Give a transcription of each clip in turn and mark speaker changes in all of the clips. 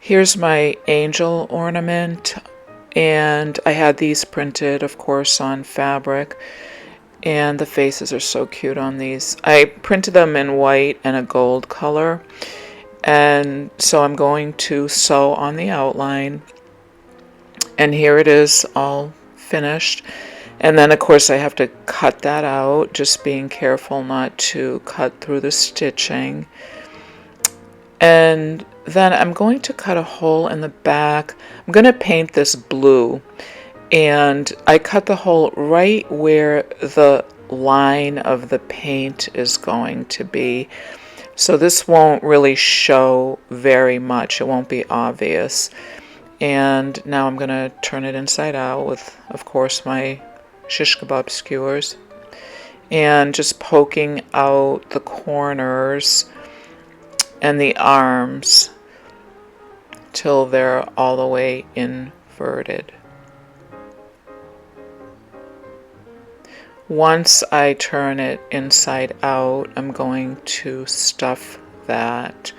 Speaker 1: Here's my angel ornament, and I had these printed, of course, on fabric, and the faces are so cute on these. I printed them in white and a gold color, and so I'm going to sew on the outline, and here it is all finished. And then of course I have to cut that out, just being careful not to cut through the stitching. And then I'm going to cut a hole in the back. I'm going to paint this blue, and I cut the hole right where the line of the paint is going to be. So this won't really show very much. It won't be obvious. And now I'm going to turn it inside out with, of course, my shish kebab skewers, and just poking out the corners and the arms till they're all the way inverted. Once I turn it inside out, I'm going to stuff that,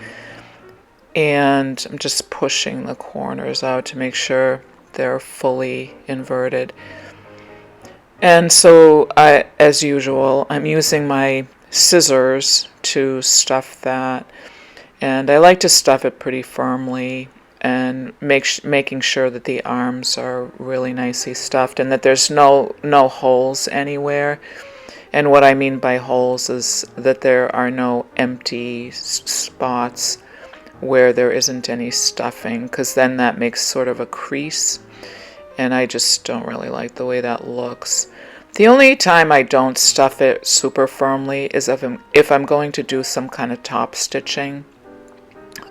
Speaker 1: and I'm just pushing the corners out to make sure they're fully inverted. And so, as usual, I'm using my scissors to stuff that, and I like to stuff it pretty firmly and making sure that the arms are really nicely stuffed and that there's no holes anywhere. And what I mean by holes is that there are no empty spots where there isn't any stuffing, because then that makes sort of a crease, and I just don't really like the way that looks. The only time I don't stuff it super firmly is if I'm going to do some kind of top stitching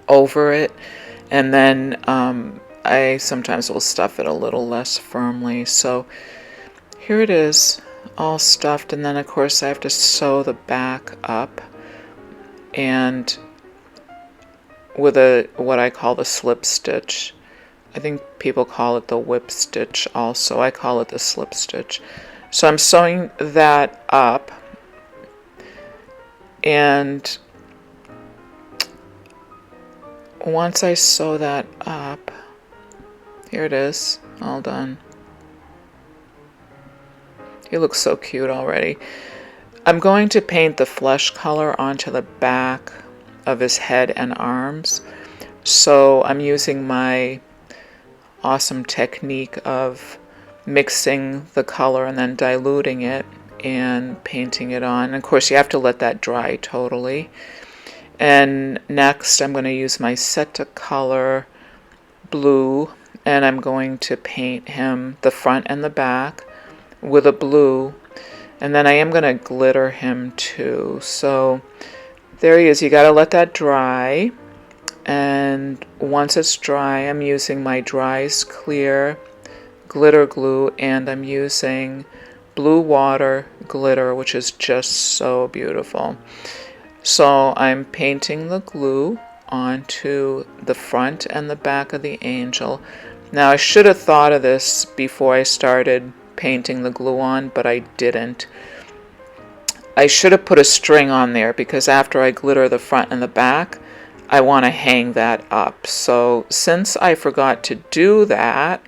Speaker 1: over it, and then I sometimes will stuff it a little less firmly. So here it is, all stuffed, and then of course I have to sew the back up, and with what I call the slip stitch. I think people call it the whip stitch also. I call it the slip stitch. So I'm sewing that up, and once I sew that up, here it is, all done. He looks so cute already. I'm going to paint the flesh color onto the back of his head and arms. So I'm using my awesome technique of mixing the color and then diluting it and painting it on. And of course you have to let that dry totally. And next I'm going to use my set to color blue, and I'm going to paint him the front and the back with a blue, and then I am going to glitter him too. So there he is. You got to let that dry, and once it's dry I'm using my Dry's Clear glitter glue, and I'm using blue water glitter, which is just so beautiful. So I'm painting the glue onto the front and the back of the angel. Now I should have thought of this before I started painting the glue on, but I didn't. I should have put a string on there, because after I glitter the front and the back, I want to hang that up. So since I forgot to do that,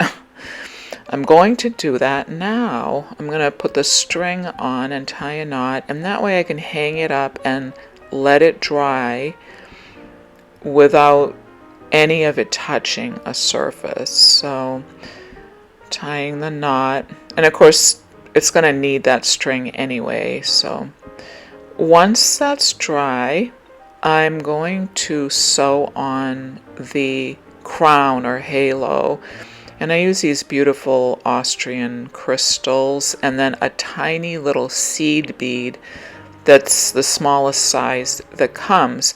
Speaker 1: I'm going to do that now. I'm going to put the string on and tie a knot, and that way I can hang it up and let it dry without any of it touching a surface. So tying the knot, and of course it's going to need that string anyway. So once that's dry, I'm going to sew on the crown or halo, and I use these beautiful Austrian crystals and then a tiny little seed bead that's the smallest size that comes,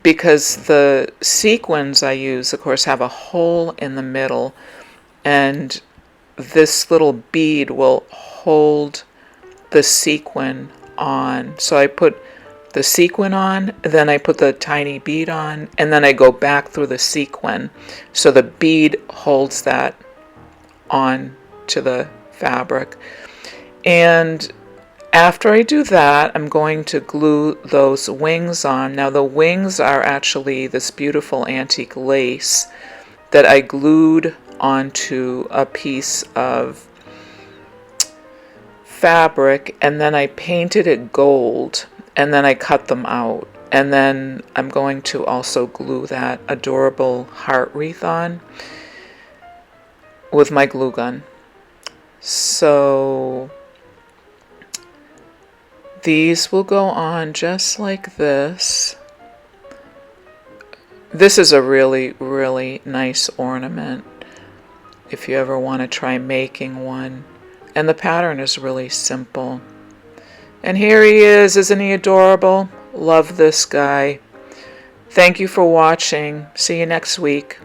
Speaker 1: because the sequins I use, of course, have a hole in the middle, and this little bead will hold the sequin on. So I put the sequin on, then I put the tiny bead on, and then I go back through the sequin. So the bead holds that on to the fabric. And after I do that, I'm going to glue those wings on. Now the wings are actually this beautiful antique lace that I glued onto a piece of fabric, and then I painted it gold, and then I cut them out. And then I'm going to also glue that adorable heart wreath on with my glue gun. So these will go on just like this. This is a really, really nice ornament if you ever want to try making one. And the pattern is really simple. And here he is, isn't he adorable? Love this guy. Thank you for watching. See you next week.